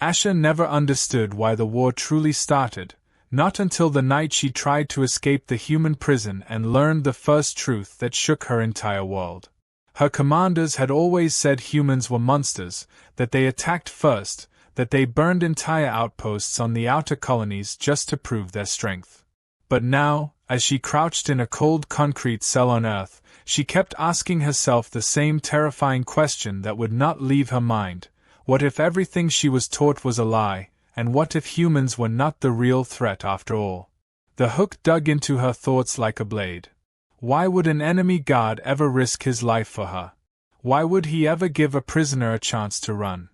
Asha never understood why the war truly started, not until the night she tried to escape the human prison and learned the first truth that shook her entire world. Her commanders had always said humans were monsters, that they attacked first, that they burned entire outposts on the outer colonies just to prove their strength. But now, as she crouched in a cold concrete cell on Earth, she kept asking herself the same terrifying question that would not leave her mind: what if everything she was taught was a lie, and what if humans were not the real threat after all? The hook dug into her thoughts like a blade. Why would an enemy god ever risk his life for her? Why would he ever give a prisoner a chance to run?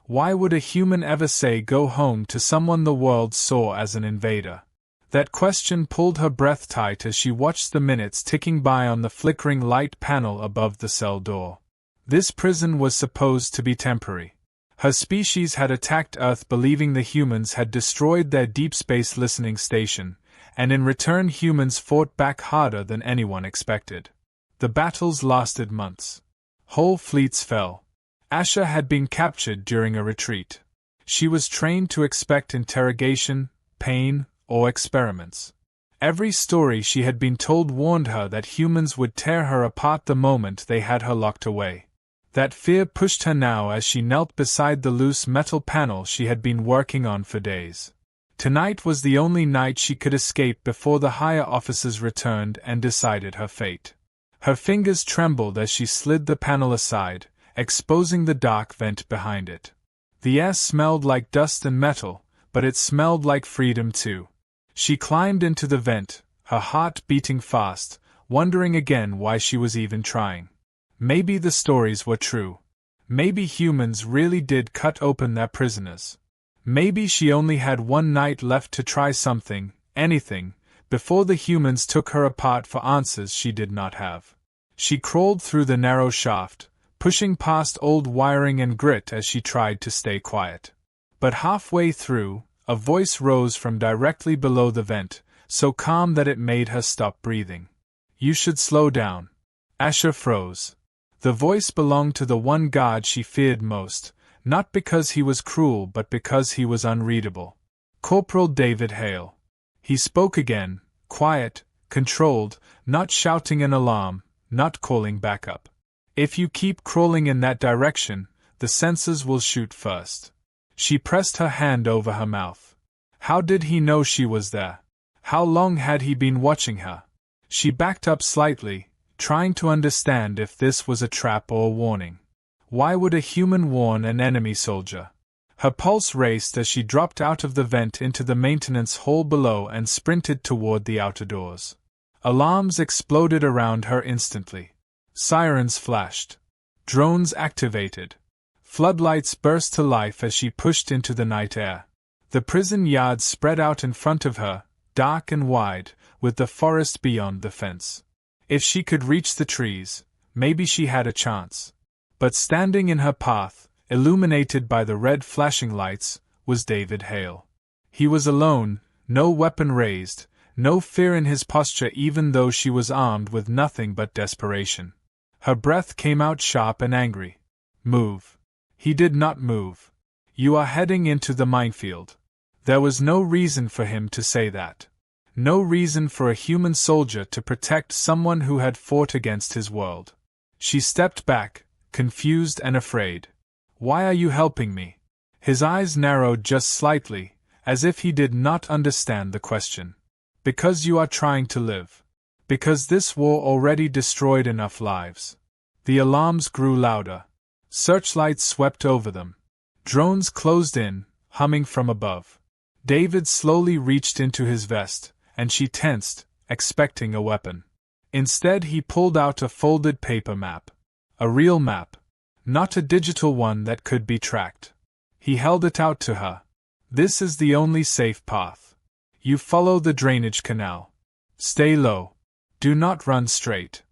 Why would a human ever say go home to someone the world saw as an invader? That question pulled her breath tight as she watched the minutes ticking by on the flickering light panel above the cell door. This prison was supposed to be temporary. Her species had attacked Earth believing the humans had destroyed their deep space listening station, and in return humans fought back harder than anyone expected. The battles lasted months. Whole fleets fell. Asha had been captured during a retreat. She was trained to expect interrogation, pain, or experiments. Every story she had been told warned her that humans would tear her apart the moment they had her locked away. That fear pushed her now as she knelt beside the loose metal panel she had been working on for days. Tonight was the only night she could escape before the higher officers returned and decided her fate. Her fingers trembled as she slid the panel aside, exposing the dark vent behind it. The air smelled like dust and metal, but it smelled like freedom too. She climbed into the vent, her heart beating fast, wondering again why she was even trying. Maybe the stories were true. Maybe humans really did cut open their prisoners. Maybe she only had one night left to try something, anything, before the humans took her apart for answers she did not have. She crawled through the narrow shaft, pushing past old wiring and grit as she tried to stay quiet. But halfway through, a voice rose from directly below the vent, so calm that it made her stop breathing. "You should slow down." Asha froze. The voice belonged to the one god she feared most, not because he was cruel but because he was unreadable. Corporal David Hale. He spoke again, quiet, controlled, not shouting an alarm, not calling backup. "If you keep crawling in that direction, the sensors will shoot first." She pressed her hand over her mouth. How did he know she was there? How long had he been watching her? She backed up slightly, trying to understand if this was a trap or a warning. Why would a human warn an enemy soldier? Her pulse raced as she dropped out of the vent into the maintenance hall below and sprinted toward the outer doors. Alarms exploded around her instantly. Sirens flashed. Drones activated. Floodlights burst to life as she pushed into the night air. The prison yard spread out in front of her, dark and wide, with the forest beyond the fence. If she could reach the trees, maybe she had a chance. But standing in her path, illuminated by the red flashing lights, was David Hale. He was alone, no weapon raised, no fear in his posture even though she was armed with nothing but desperation. Her breath came out sharp and angry. "Move." He did not move. "You are heading into the minefield." There was no reason for him to say that. No reason for a human soldier to protect someone who had fought against his world. She stepped back, confused and afraid. "Why are you helping me?" His eyes narrowed just slightly, as if he did not understand the question. "Because you are trying to live. Because this war already destroyed enough lives." The alarms grew louder. Searchlights swept over them. Drones closed in, humming from above. David slowly reached into his vest, and she tensed, expecting a weapon. Instead he pulled out a folded paper map. A real map. Not a digital one that could be tracked. He held it out to her. "This is the only safe path. You follow the drainage canal. Stay low. Do not run straight."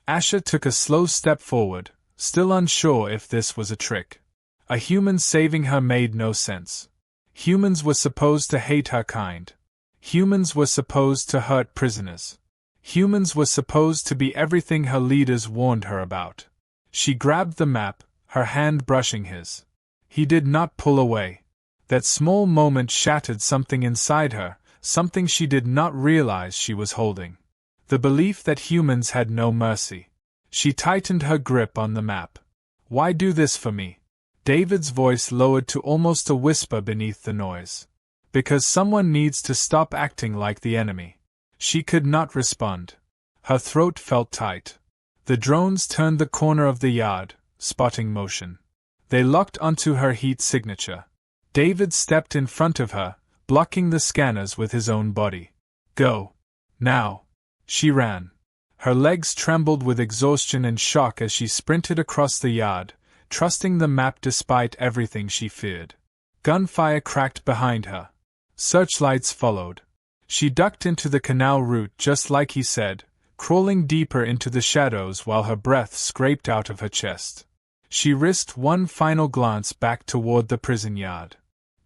Asha took a slow step forward, still unsure if this was a trick. A human saving her made no sense. Humans were supposed to hate her kind. Humans were supposed to hurt prisoners. Humans were supposed to be everything her leaders warned her about. She grabbed the map, her hand brushing his. He did not pull away. That small moment shattered something inside her, something she did not realize she was holding. The belief that humans had no mercy. She tightened her grip on the map. "Why do this for me?" David's voice lowered to almost a whisper beneath the noise. "Because someone needs to stop acting like the enemy." She could not respond. Her throat felt tight. The drones turned the corner of the yard, spotting motion. They locked onto her heat signature. David stepped in front of her, blocking the scanners with his own body. "Go. Now." She ran. Her legs trembled with exhaustion and shock as she sprinted across the yard, trusting the map despite everything she feared. Gunfire cracked behind her. Searchlights followed. She ducked into the canal route just like he said, crawling deeper into the shadows while her breath scraped out of her chest. She risked one final glance back toward the prison yard.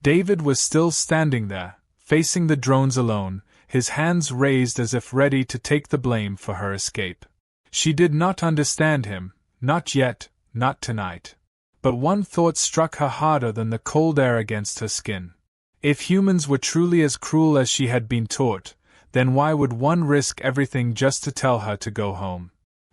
David was still standing there, facing the drones alone, his hands raised as if ready to take the blame for her escape. She did not understand him, not yet, not tonight. But one thought struck her harder than the cold air against her skin. If humans were truly as cruel as she had been taught, then why would one risk everything just to tell her to go home?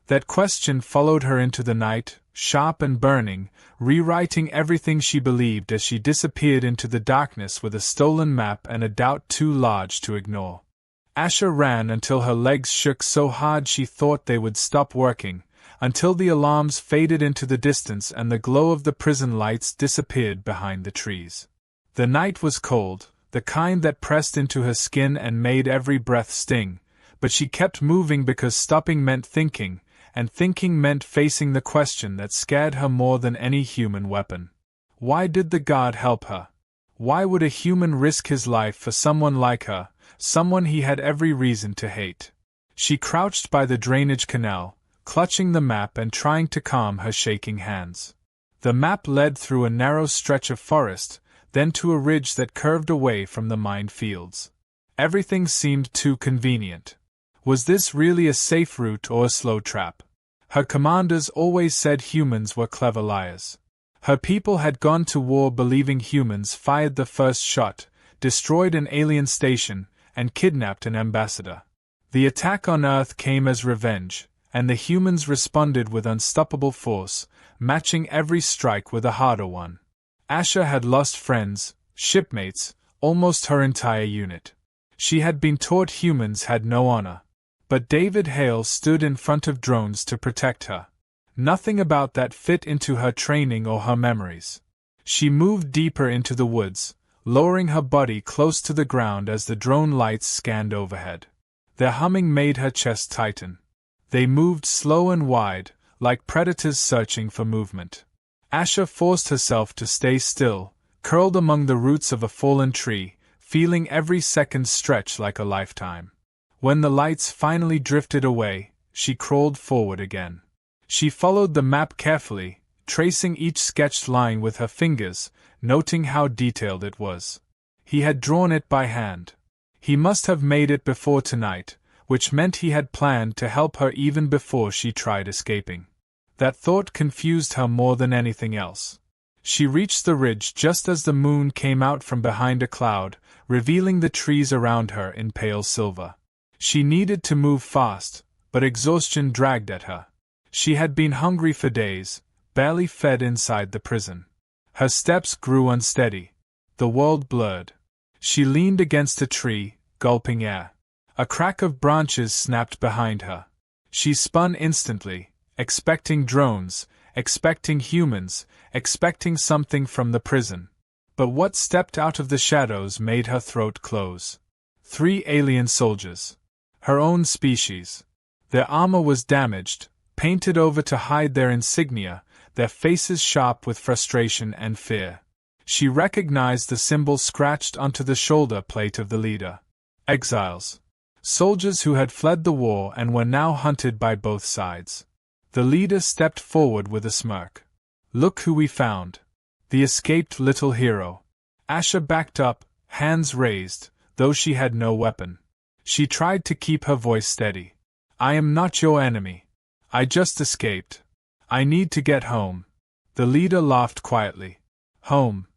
That question followed her into the night, sharp and burning, rewriting everything she believed as she disappeared into the darkness with a stolen map and a doubt too large to ignore. Asha ran until her legs shook so hard she thought they would stop working, until the alarms faded into the distance and the glow of the prison lights disappeared behind the trees. The night was cold, the kind that pressed into her skin and made every breath sting, but she kept moving because stopping meant thinking, and thinking meant facing the question that scared her more than any human weapon. Why did the guard help her? Why would a human risk his life for someone like her, someone he had every reason to hate? She crouched by the drainage canal, clutching the map and trying to calm her shaking hands. The map led through a narrow stretch of forest, then to a ridge that curved away from the mined fields. Everything seemed too convenient. Was this really a safe route or a slow trap? Her commanders always said humans were clever liars. Her people had gone to war believing humans fired the first shot, destroyed an alien station, and kidnapped an ambassador. The attack on Earth came as revenge, and the humans responded with unstoppable force, matching every strike with a harder one. Asha had lost friends, shipmates, almost her entire unit. She had been taught humans had no honor. But David Hale stood in front of drones to protect her. Nothing about that fit into her training or her memories. She moved deeper into the woods, lowering her body close to the ground as the drone lights scanned overhead. Their humming made her chest tighten. They moved slow and wide, like predators searching for movement. Asha forced herself to stay still, curled among the roots of a fallen tree, feeling every second stretch like a lifetime. When the lights finally drifted away, she crawled forward again. She followed the map carefully, tracing each sketched line with her fingers, noting how detailed it was. He had drawn it by hand. He must have made it before tonight, which meant he had planned to help her even before she tried escaping. That thought confused her more than anything else. She reached the ridge just as the moon came out from behind a cloud, revealing the trees around her in pale silver. She needed to move fast, but exhaustion dragged at her. She had been hungry for days, barely fed inside the prison. Her steps grew unsteady. The world blurred. She leaned against a tree, gulping air. A crack of branches snapped behind her. She spun instantly, expecting drones, expecting humans, expecting something from the prison. But what stepped out of the shadows made her throat close. 3 alien soldiers. Her own species. Their armor was damaged, painted over to hide their insignia, their faces sharp with frustration and fear. She recognized the symbol scratched onto the shoulder plate of the leader. Exiles. Soldiers who had fled the war and were now hunted by both sides. The leader stepped forward with a smirk. "Look who we found. The escaped little hero." Asha backed up, hands raised, though she had no weapon. She tried to keep her voice steady. "I am not your enemy. I just escaped. I need to get home." The leader laughed quietly. "Home."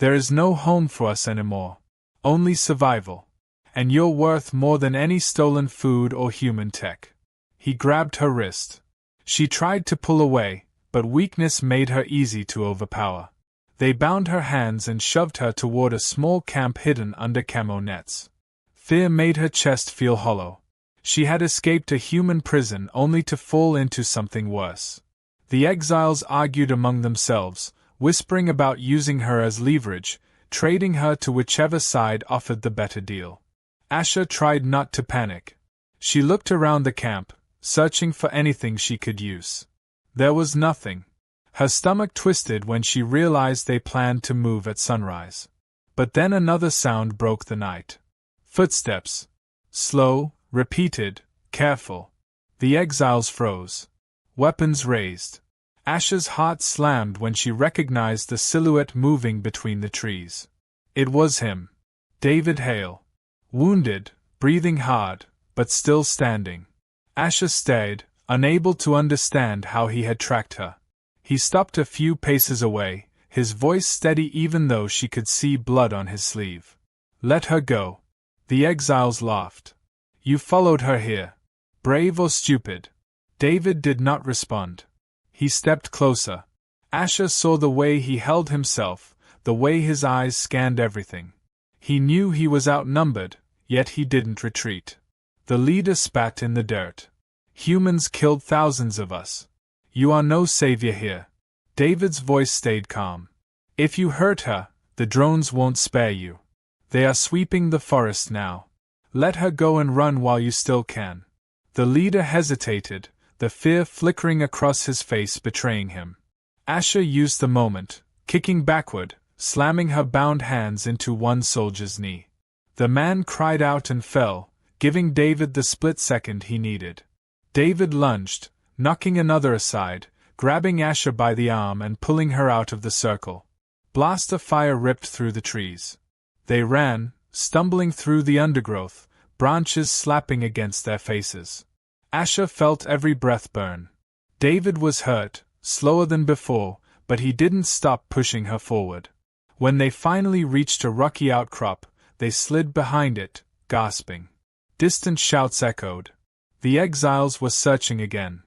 There is no home for us anymore. Only survival. And you're worth more than any stolen food or human tech. He grabbed her wrist. She tried to pull away, but weakness made her easy to overpower. They bound her hands and shoved her toward a small camp hidden under camo nets. Fear made her chest feel hollow. She had escaped a human prison only to fall into something worse. The exiles argued among themselves, whispering about using her as leverage, trading her to whichever side offered the better deal. Asha tried not to panic. She looked around the camp, searching for anything she could use. There was nothing. Her stomach twisted when she realized they planned to move at sunrise. But then another sound broke the night. Footsteps. Slow, repeated, careful. The exiles froze. Weapons raised. Asha's heart slammed when she recognized the silhouette moving between the trees. It was him. David Hale. Wounded, breathing hard, but still standing. Asha stared, unable to understand how he had tracked her. He stopped a few paces away, his voice steady even though she could see blood on his sleeve. Let her go. The exiles laughed. You followed her here. Brave or stupid? David did not respond. He stepped closer. Asha saw the way he held himself, the way his eyes scanned everything. He knew he was outnumbered, yet he didn't retreat. The leader spat in the dirt. Humans killed thousands of us. You are no savior here. David's voice stayed calm. If you hurt her, the drones won't spare you. They are sweeping the forest now. Let her go and run while you still can. The leader hesitated, the fear flickering across his face betraying him. Asha used the moment, kicking backward, slamming her bound hands into one soldier's knee. The man cried out and fell, giving David the split second he needed. David lunged, knocking another aside, grabbing Asha by the arm and pulling her out of the circle. Blast of fire ripped through the trees. They ran, stumbling through the undergrowth, branches slapping against their faces. Asha felt every breath burn. David was hurt, slower than before, but he didn't stop pushing her forward. When they finally reached a rocky outcrop, they slid behind it, gasping. Distant shouts echoed. The exiles were searching again.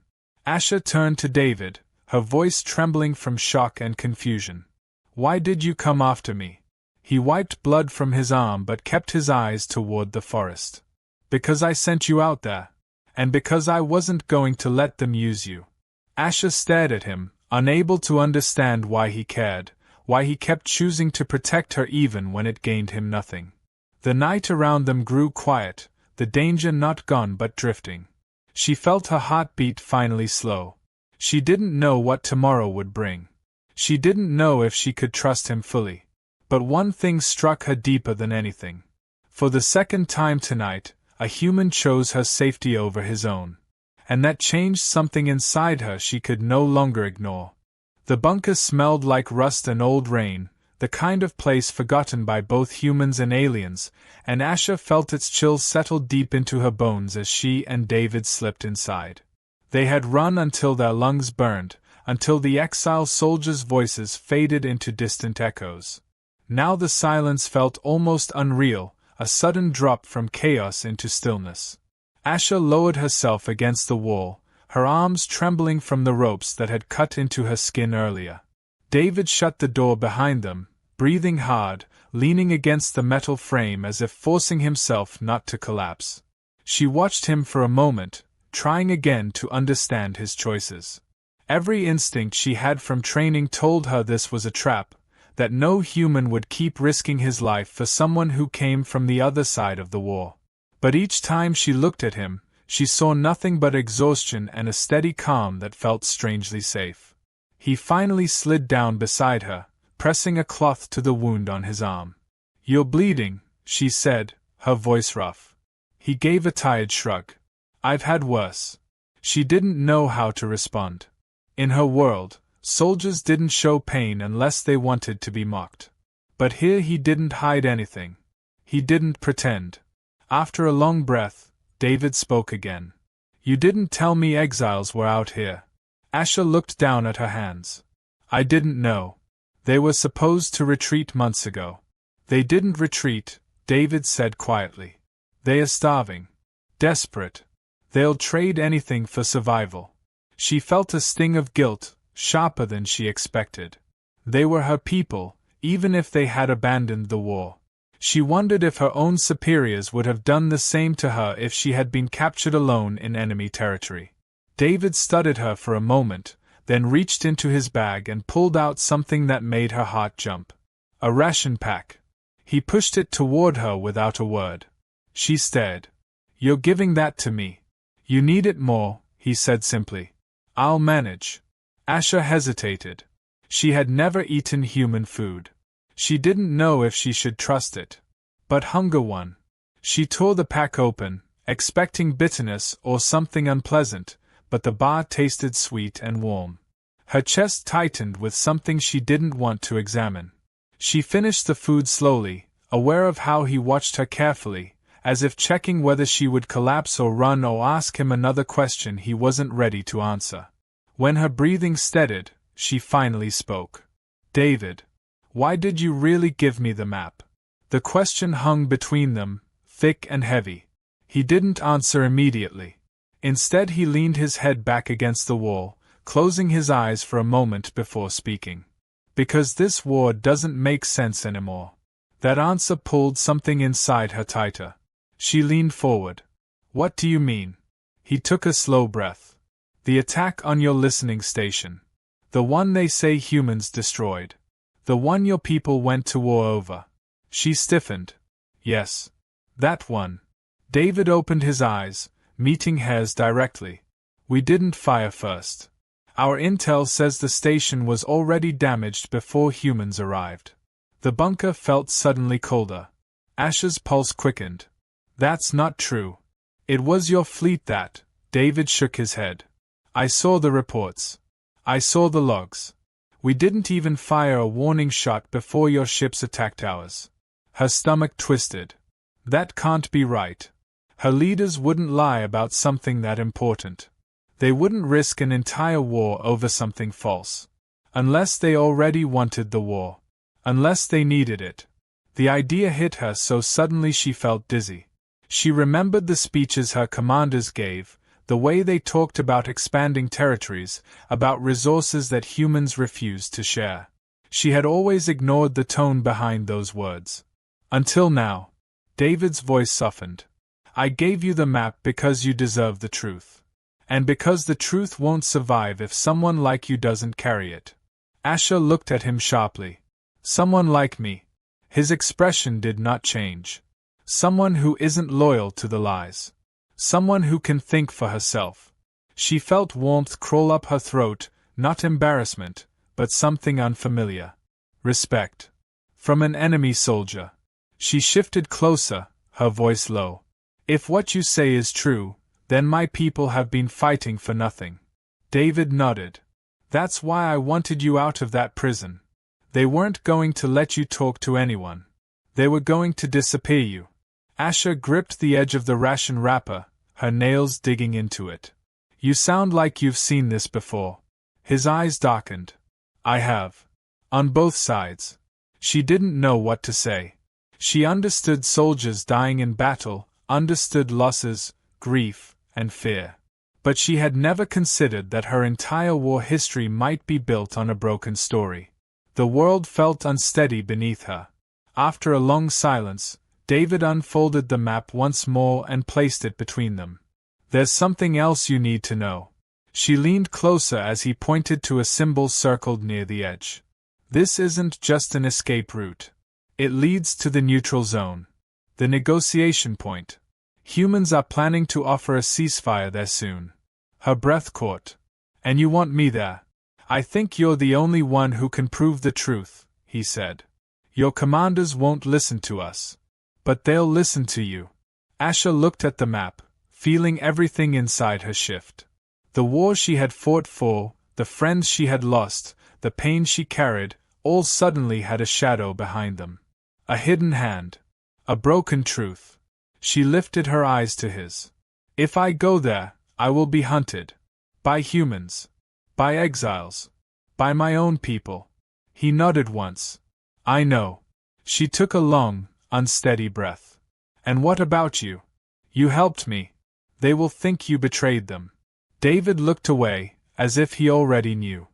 Asha turned to David, her voice trembling from shock and confusion. Why did you come after me? He wiped blood from his arm but kept his eyes toward the forest. Because I sent you out there. And because I wasn't going to let them use you. Asha stared at him, unable to understand why he cared, why he kept choosing to protect her even when it gained him nothing. The night around them grew quiet, the danger not gone but drifting. She felt her heartbeat finally slow. She didn't know what tomorrow would bring. She didn't know if she could trust him fully. But one thing struck her deeper than anything. For the second time tonight, a human chose her safety over his own. And that changed something inside her she could no longer ignore. The bunker smelled like rust and old rain, the kind of place forgotten by both humans and aliens, and Asha felt its chill settle deep into her bones as she and David slipped inside. They had run until their lungs burned, until the exile soldiers' voices faded into distant echoes. Now the silence felt almost unreal, a sudden drop from chaos into stillness. Asha lowered herself against the wall, her arms trembling from the ropes that had cut into her skin earlier. David shut the door behind them, breathing hard, leaning against the metal frame as if forcing himself not to collapse. She watched him for a moment, trying again to understand his choices. Every instinct she had from training told her this was a trap, that no human would keep risking his life for someone who came from the other side of the war. But each time she looked at him, she saw nothing but exhaustion and a steady calm that felt strangely safe. He finally slid down beside her, pressing a cloth to the wound on his arm. "You're bleeding," she said, her voice rough. He gave a tired shrug. "I've had worse." She didn't know how to respond. In her world, soldiers didn't show pain unless they wanted to be mocked. But here he didn't hide anything. He didn't pretend. After a long breath, David spoke again. "You didn't tell me exiles were out here." Asha looked down at her hands. "I didn't know. They were supposed to retreat months ago. They didn't retreat, David said quietly. They are starving. Desperate. They'll trade anything for survival. She felt a sting of guilt, sharper than she expected. They were her people, even if they had abandoned the war. She wondered if her own superiors would have done the same to her if she had been captured alone in enemy territory. David studied her for a moment, then reached into his bag and pulled out something that made her heart jump. A ration pack. He pushed it toward her without a word. She stared. "You're giving that to me. You need it more," he said simply. "I'll manage." Asha hesitated. She had never eaten human food. She didn't know if she should trust it. But hunger won. She tore the pack open, expecting bitterness or something unpleasant, but the bar tasted sweet and warm. Her chest tightened with something she didn't want to examine. She finished the food slowly, aware of how he watched her carefully, as if checking whether she would collapse or run or ask him another question he wasn't ready to answer. When her breathing steadied, she finally spoke. "David, why did you really give me the map?" The question hung between them, thick and heavy. He didn't answer immediately. Instead, he leaned his head back against the wall, closing his eyes for a moment before speaking. "Because this war doesn't make sense anymore." That answer pulled something inside her tighter. She leaned forward. "What do you mean?" He took a slow breath. "The attack on your listening station. The one they say humans destroyed. The one your people went to war over." She stiffened. "Yes. That one." David opened his eyes, meeting hers directly. "We didn't fire first. Our intel says the station was already damaged before humans arrived." The bunker felt suddenly colder. Asha's pulse quickened. "That's not true. It was your fleet that." David shook his head. "I saw the reports. I saw the logs. We didn't even fire a warning shot before your ships attacked ours." Her stomach twisted. That can't be right. Her leaders wouldn't lie about something that important. They wouldn't risk an entire war over something false. Unless they already wanted the war. Unless they needed it. The idea hit her so suddenly she felt dizzy. She remembered the speeches her commanders gave, the way they talked about expanding territories, about resources that humans refused to share. She had always ignored the tone behind those words. Until now. David's voice softened. "I gave you the map because you deserve the truth. And because the truth won't survive if someone like you doesn't carry it." Asha looked at him sharply. "Someone like me." His expression did not change. "Someone who isn't loyal to the lies. Someone who can think for herself." She felt warmth crawl up her throat, not embarrassment, but something unfamiliar. Respect. From an enemy soldier. She shifted closer, her voice low. "If what you say is true, then my people have been fighting for nothing." David nodded. "That's why I wanted you out of that prison. They weren't going to let you talk to anyone. They were going to disappear you." Asha gripped the edge of the ration wrapper, her nails digging into it. "You sound like you've seen this before." His eyes darkened. "I have. On both sides." She didn't know what to say. She understood soldiers dying in battle, understood losses, grief, and fear. But she had never considered that her entire war history might be built on a broken story. The world felt unsteady beneath her. After a long silence, David unfolded the map once more and placed it between them. "There's something else you need to know." She leaned closer as he pointed to a symbol circled near the edge. "This isn't just an escape route. It leads to the neutral zone. The negotiation point. Humans are planning to offer a ceasefire there soon." Her breath caught. "And you want me there?" "I think you're the only one who can prove the truth," he said. "Your commanders won't listen to us. But they'll listen to you." Asha looked at the map, feeling everything inside her shift. The war she had fought for, the friends she had lost, the pain she carried, all suddenly had a shadow behind them. A hidden hand. A broken truth. She lifted her eyes to his. "If I go there, I will be hunted. By humans. By exiles. By my own people." He nodded once. I know. She took a long, unsteady breath. And what about you? You helped me. They will think you betrayed them. David looked away, as if he already knew.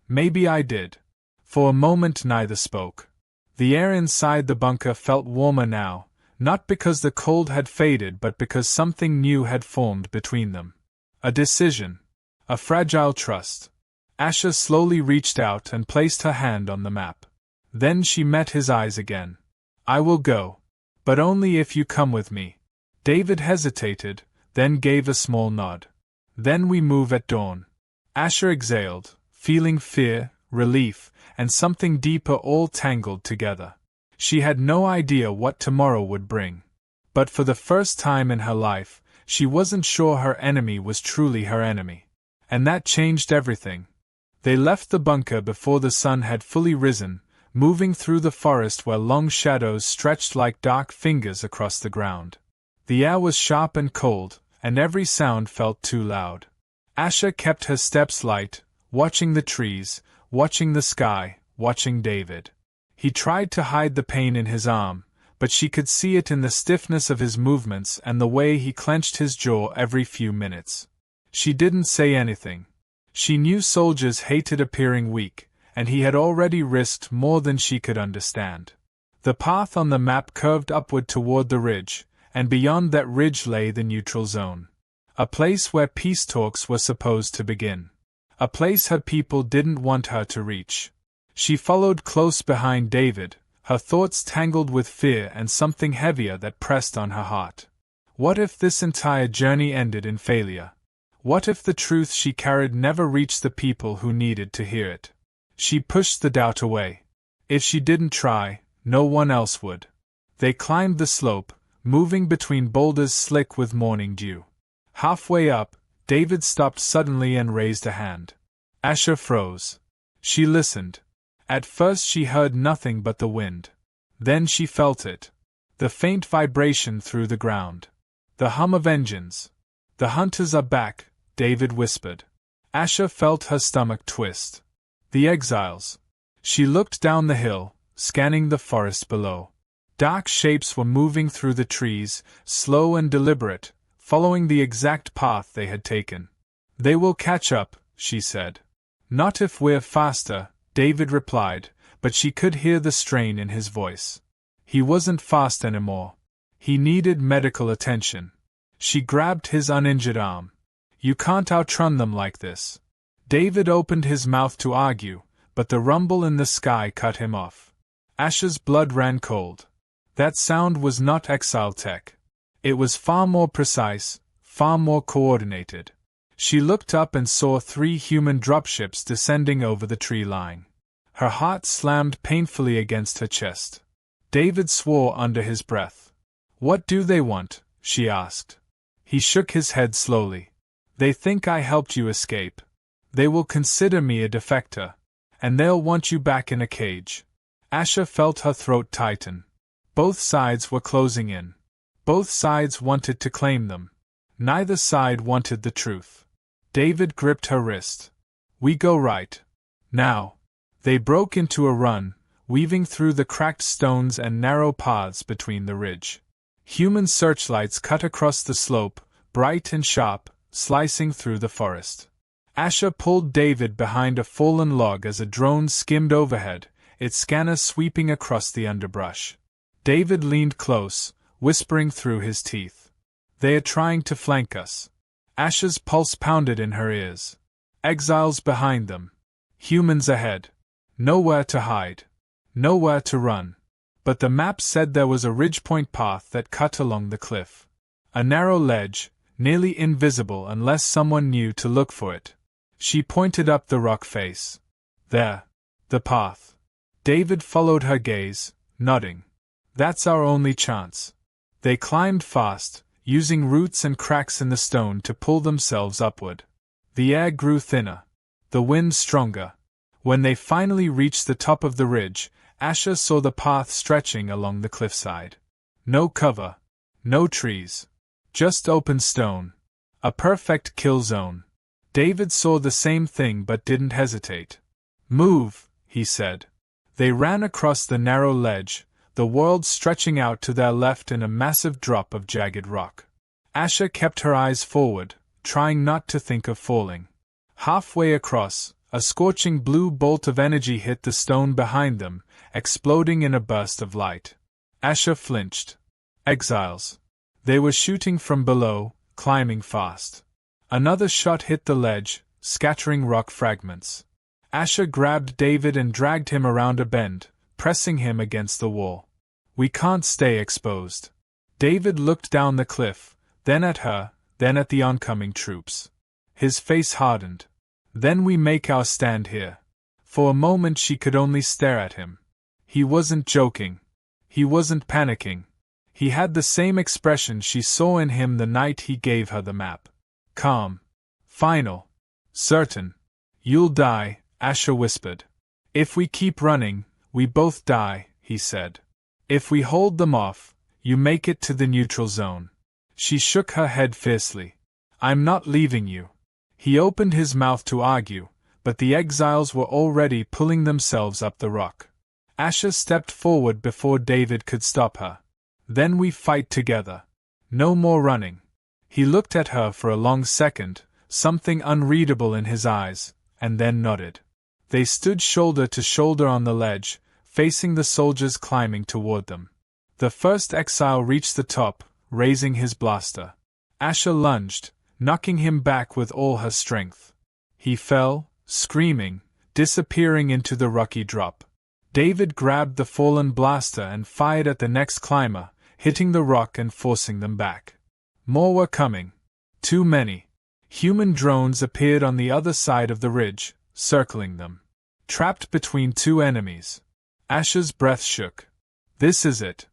Maybe I did. For a moment neither spoke. The air inside the bunker felt warmer now, not because the cold had faded but because something new had formed between them. A decision. A fragile trust. Asha slowly reached out and placed her hand on the map. Then she met his eyes again. I will go. But only if you come with me. David hesitated, then gave a small nod. Then we move at dawn. Asha exhaled, feeling fear, relief, and something deeper all tangled together. She had no idea what tomorrow would bring. But for the first time in her life, she wasn't sure her enemy was truly her enemy. And that changed everything. They left the bunker before the sun had fully risen, moving through the forest where long shadows stretched like dark fingers across the ground. The air was sharp and cold, and every sound felt too loud. Asha kept her steps light, watching the trees, watching the sky, watching David. He tried to hide the pain in his arm, but she could see it in the stiffness of his movements and the way he clenched his jaw every few minutes. She didn't say anything. She knew soldiers hated appearing weak, and he had already risked more than she could understand. The path on the map curved upward toward the ridge, and beyond that ridge lay the neutral zone. A place where peace talks were supposed to begin. A place her people didn't want her to reach. She followed close behind David, her thoughts tangled with fear and something heavier that pressed on her heart. What if this entire journey ended in failure? What if the truth she carried never reached the people who needed to hear it? She pushed the doubt away. If she didn't try, no one else would. They climbed the slope, moving between boulders slick with morning dew. Halfway up, David stopped suddenly and raised a hand. Asha froze. She listened. At first she heard nothing but the wind. Then she felt it. The faint vibration through the ground. The hum of engines. The hunters are back, David whispered. Asha felt her stomach twist. The exiles. She looked down the hill, scanning the forest below. Dark shapes were moving through the trees, slow and deliberate, following the exact path they had taken. They will catch up, she said. Not if we're faster, David replied, but she could hear the strain in his voice. He wasn't fast anymore. He needed medical attention. She grabbed his uninjured arm. You can't outrun them like this. David opened his mouth to argue, but the rumble in the sky cut him off. Asha's blood ran cold. That sound was not exile tech. It was far more precise, far more coordinated. She looked up and saw 3 human dropships descending over the tree line. Her heart slammed painfully against her chest. David swore under his breath. What do they want? She asked. He shook his head slowly. They think I helped you escape. They will consider me a defector. And they'll want you back in a cage. Asha felt her throat tighten. Both sides were closing in. Both sides wanted to claim them. Neither side wanted the truth. David gripped her wrist. We go right. Now. They broke into a run, weaving through the cracked stones and narrow paths between the ridge. Human searchlights cut across the slope, bright and sharp, slicing through the forest. Asha pulled David behind a fallen log as a drone skimmed overhead, its scanner sweeping across the underbrush. David leaned close, whispering through his teeth. They are trying to flank us. Asha's pulse pounded in her ears. Exiles behind them. Humans ahead. Nowhere to hide. Nowhere to run. But the map said there was a ridgepoint path that cut along the cliff. A narrow ledge, nearly invisible unless someone knew to look for it. She pointed up the rock face. There. The path. David followed her gaze, nodding. That's our only chance. They climbed fast, using roots and cracks in the stone to pull themselves upward. The air grew thinner. The wind stronger. When they finally reached the top of the ridge, Asha saw the path stretching along the cliffside. No cover. No trees. Just open stone. A perfect kill zone. David saw the same thing but didn't hesitate. Move, he said. They ran across the narrow ledge, the world stretching out to their left in a massive drop of jagged rock. Asha kept her eyes forward, trying not to think of falling. Halfway across, a scorching blue bolt of energy hit the stone behind them, exploding in a burst of light. Asha flinched. Exiles. They were shooting from below, climbing fast. Another shot hit the ledge, scattering rock fragments. Asha grabbed David and dragged him around a bend, pressing him against the wall. We can't stay exposed. David looked down the cliff, then at her, then at the oncoming troops. His face hardened. Then we make our stand here. For a moment she could only stare at him. He wasn't joking. He wasn't panicking. He had the same expression she saw in him the night he gave her the map. Calm. Final. Certain. You'll die, Asha whispered. If we keep running, we both die, he said. If we hold them off, you make it to the neutral zone. She shook her head fiercely. I'm not leaving you. He opened his mouth to argue, but the exiles were already pulling themselves up the rock. Asha stepped forward before David could stop her. Then we fight together. No more running. He looked at her for a long second, something unreadable in his eyes, and then nodded. They stood shoulder to shoulder on the ledge, facing the soldiers climbing toward them. The first exile reached the top, raising his blaster. Asha lunged, knocking him back with all her strength. He fell, screaming, disappearing into the rocky drop. David grabbed the fallen blaster and fired at the next climber, hitting the rock and forcing them back. More were coming. Too many. Human drones appeared on the other side of the ridge, circling them. Trapped between two enemies. Asha's breath shook. This is it.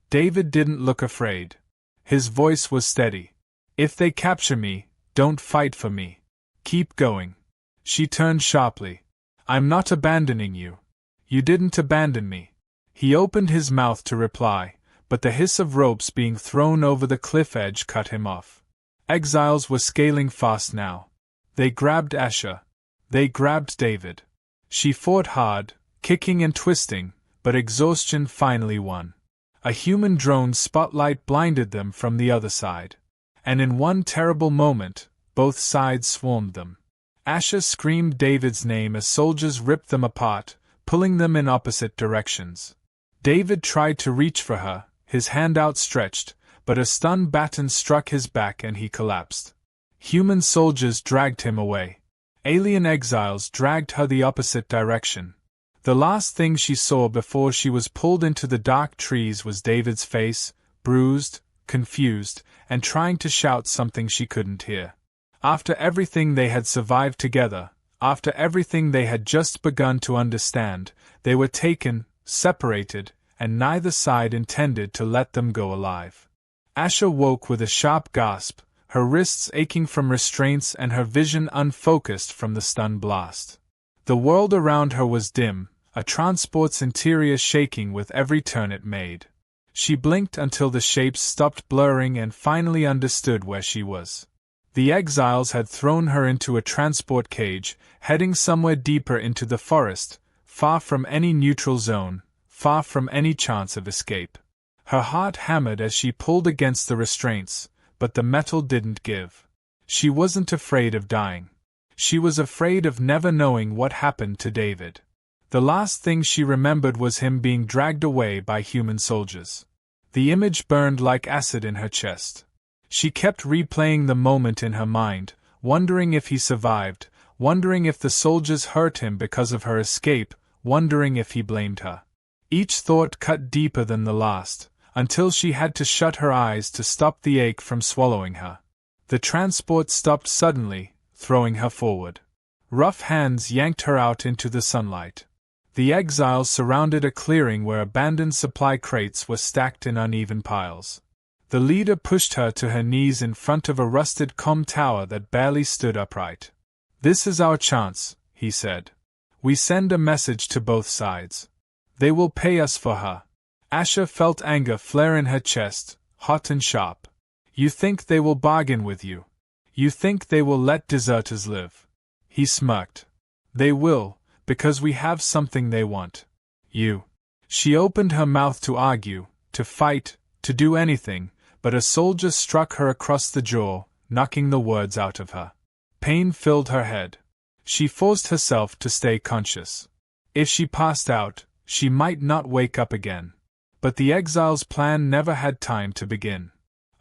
David didn't look afraid. His voice was steady. If they capture me, don't fight for me. Keep going. She turned sharply. I'm not abandoning you. You didn't abandon me. He opened his mouth to reply, but the hiss of ropes being thrown over the cliff edge cut him off. Exiles were scaling fast now. They grabbed Asha. They grabbed David. She fought hard, kicking and twisting, but exhaustion finally won. A human drone spotlight blinded them from the other side. And in one terrible moment, both sides swarmed them. Asha screamed David's name as soldiers ripped them apart, pulling them in opposite directions. David tried to reach for her, his hand outstretched, but a stun baton struck his back and he collapsed. Human soldiers dragged him away. Alien exiles dragged her the opposite direction. The last thing she saw before she was pulled into the dark trees was David's face, bruised, confused, and trying to shout something she couldn't hear. After everything they had survived together, after everything they had just begun to understand, they were taken, separated, and neither side intended to let them go alive. Asha woke with a sharp gasp, her wrists aching from restraints and her vision unfocused from the stun blast. The world around her was dim, a transport's interior shaking with every turn it made. She blinked until the shapes stopped blurring and finally understood where she was. The exiles had thrown her into a transport cage, heading somewhere deeper into the forest, far from any neutral zone, far from any chance of escape. Her heart hammered as she pulled against the restraints, but the metal didn't give. She wasn't afraid of dying. She was afraid of never knowing what happened to David. The last thing she remembered was him being dragged away by human soldiers. The image burned like acid in her chest. She kept replaying the moment in her mind, wondering if he survived, wondering if the soldiers hurt him because of her escape, wondering if he blamed her. Each thought cut deeper than the last, until she had to shut her eyes to stop the ache from swallowing her. The transport stopped suddenly, throwing her forward. Rough hands yanked her out into the sunlight. The exiles surrounded a clearing where abandoned supply crates were stacked in uneven piles. The leader pushed her to her knees in front of a rusted comm tower that barely stood upright. "This is our chance," he said. "We send a message to both sides. They will pay us for her." Asha felt anger flare in her chest, hot and sharp. "You think they will bargain with you? You think they will let deserters live?" He smirked. "They will, because we have something they want. You. She opened her mouth to argue, to fight, to do anything, but a soldier struck her across the jaw, knocking the words out of her. Pain filled her head. She forced herself to stay conscious. If she passed out, she might not wake up again. But the exile's plan never had time to begin.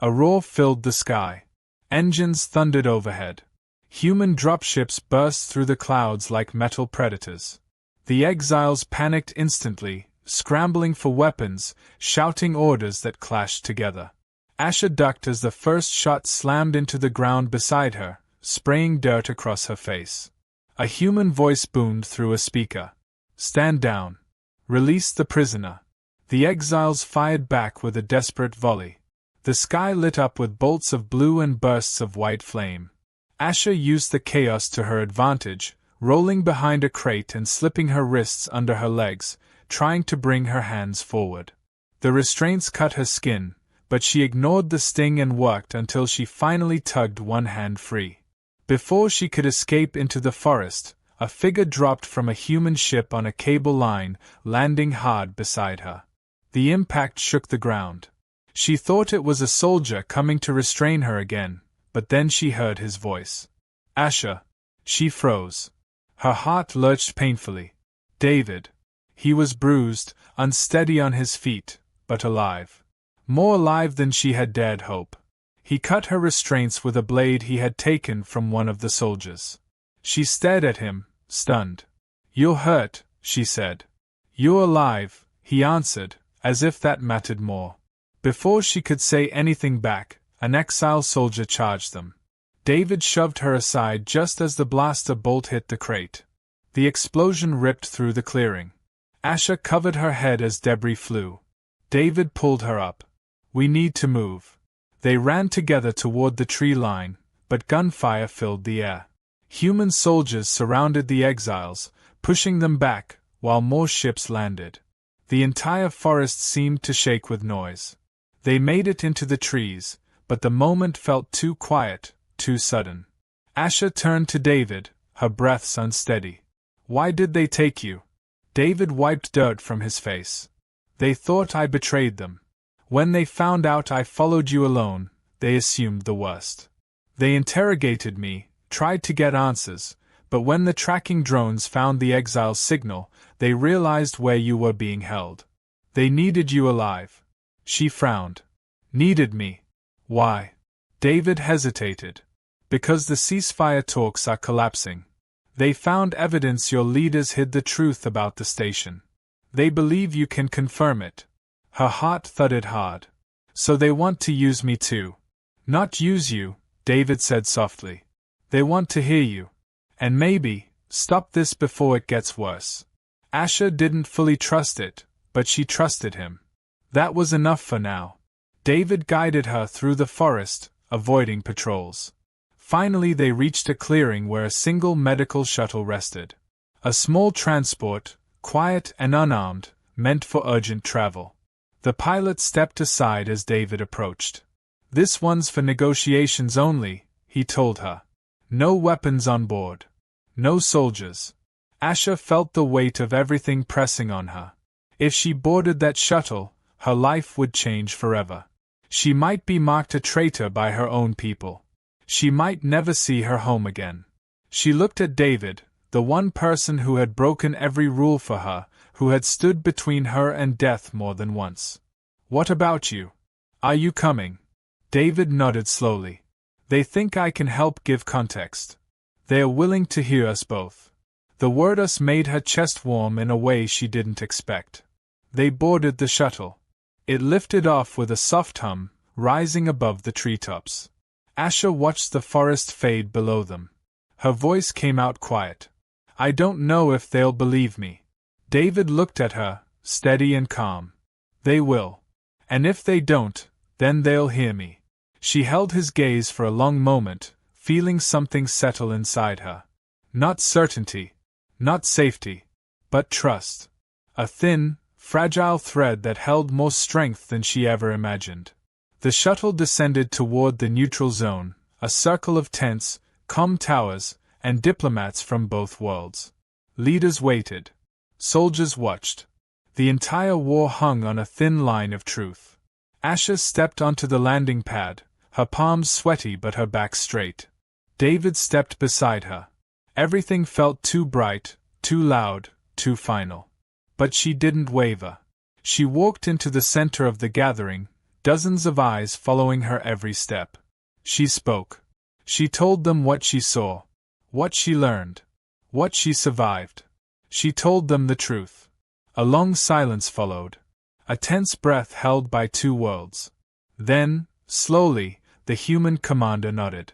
A roar filled the sky. Engines thundered overhead. Human dropships burst through the clouds like metal predators. The exiles panicked instantly, scrambling for weapons, shouting orders that clashed together. Asha ducked as the first shot slammed into the ground beside her, spraying dirt across her face. A human voice boomed through a speaker. "Stand down. Release the prisoner." The exiles fired back with a desperate volley. The sky lit up with bolts of blue and bursts of white flame. Asha used the chaos to her advantage, rolling behind a crate and slipping her wrists under her legs, trying to bring her hands forward. The restraints cut her skin, but she ignored the sting and worked until she finally tugged one hand free. Before she could escape into the forest, a figure dropped from a human ship on a cable line, landing hard beside her. The impact shook the ground. She thought it was a soldier coming to restrain her again, but then she heard his voice. "Asha." She froze. Her heart lurched painfully. David. He was bruised, unsteady on his feet, but alive. More alive than she had dared hope. He cut her restraints with a blade he had taken from one of the soldiers. She stared at him, stunned. "You're hurt," she said. "You're alive," he answered, as if that mattered more. Before she could say anything back, an exile soldier charged them. David shoved her aside just as the blaster bolt hit the crate. The explosion ripped through the clearing. Asha covered her head as debris flew. David pulled her up. "We need to move." They ran together toward the tree line, but gunfire filled the air. Human soldiers surrounded the exiles, pushing them back, while more ships landed. The entire forest seemed to shake with noise. They made it into the trees, but the moment felt too quiet, too sudden. Asha turned to David, her breaths unsteady. "Why did they take you?" David wiped dirt from his face. "They thought I betrayed them. When they found out I followed you alone, they assumed the worst. They interrogated me, tried to get answers, but when the tracking drones found the exile's signal, they realized where you were being held. They needed you alive." She frowned. "Needed me? Why?" David hesitated. "Because the ceasefire talks are collapsing. They found evidence your leaders hid the truth about the station. They believe you can confirm it." Her heart thudded hard. "So they want to use me too." "Not use you," David said softly. "They want to hear you. And maybe, stop this before it gets worse." Asha didn't fully trust it, but she trusted him. That was enough for now. David guided her through the forest, avoiding patrols. Finally they reached a clearing where a single medical shuttle rested. A small transport, quiet and unarmed, meant for urgent travel. The pilot stepped aside as David approached. "This one's for negotiations only," he told her. "No weapons on board. No soldiers." Asha felt the weight of everything pressing on her. If she boarded that shuttle, her life would change forever. She might be marked a traitor by her own people. She might never see her home again. She looked at David, the one person who had broken every rule for her, who had stood between her and death more than once. "What about you? Are you coming?" David nodded slowly. "They think I can help give context. They are willing to hear us both." The word "us" made her chest warm in a way she didn't expect. They boarded the shuttle. It lifted off with a soft hum, rising above the treetops. Asha watched the forest fade below them. Her voice came out quiet. "I don't know if they'll believe me." David looked at her, steady and calm. "They will. And if they don't, then they'll hear me." She held his gaze for a long moment, feeling something settle inside her. Not certainty, not safety, but trust. A thin, fragile thread that held more strength than she ever imagined. The shuttle descended toward the neutral zone, a circle of tents, comm towers, and diplomats from both worlds. Leaders waited. Soldiers watched. The entire war hung on a thin line of truth. Asha stepped onto the landing pad, her palms sweaty but her back straight. David stepped beside her. Everything felt too bright, too loud, too final. But she didn't waver. She walked into the center of the gathering, dozens of eyes following her every step. She spoke. She told them what she saw, what she learned, what she survived. She told them the truth. A long silence followed, a tense breath held by two worlds. Then, slowly, the human commander nodded,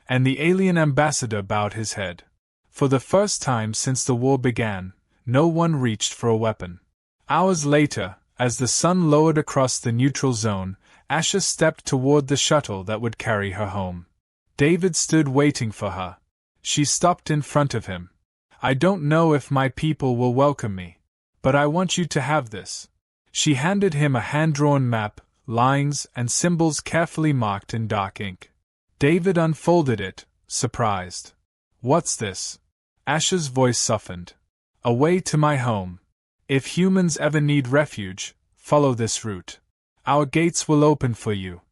and the alien ambassador bowed his head. For the first time since the war began, no one reached for a weapon. Hours later, as the sun lowered across the neutral zone, Asha stepped toward the shuttle that would carry her home. David stood waiting for her. She stopped in front of him. "I don't know if my people will welcome me, but I want you to have this." She handed him a hand-drawn map, lines and symbols carefully marked in dark ink. David unfolded it, surprised. "What's this?" Asha's voice softened. "A way to my home. If humans ever need refuge, follow this route. Our gates will open for you."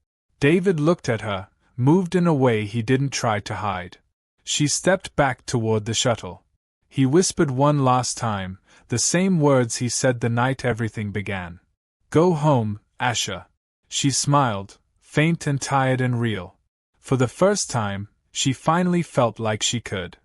David looked at her, moved in a way he didn't try to hide. She stepped back toward the shuttle. He whispered one last time, the same words he said the night everything began. "Go home, Asha." She smiled, faint and tired and real. For the first time, she finally felt like she could.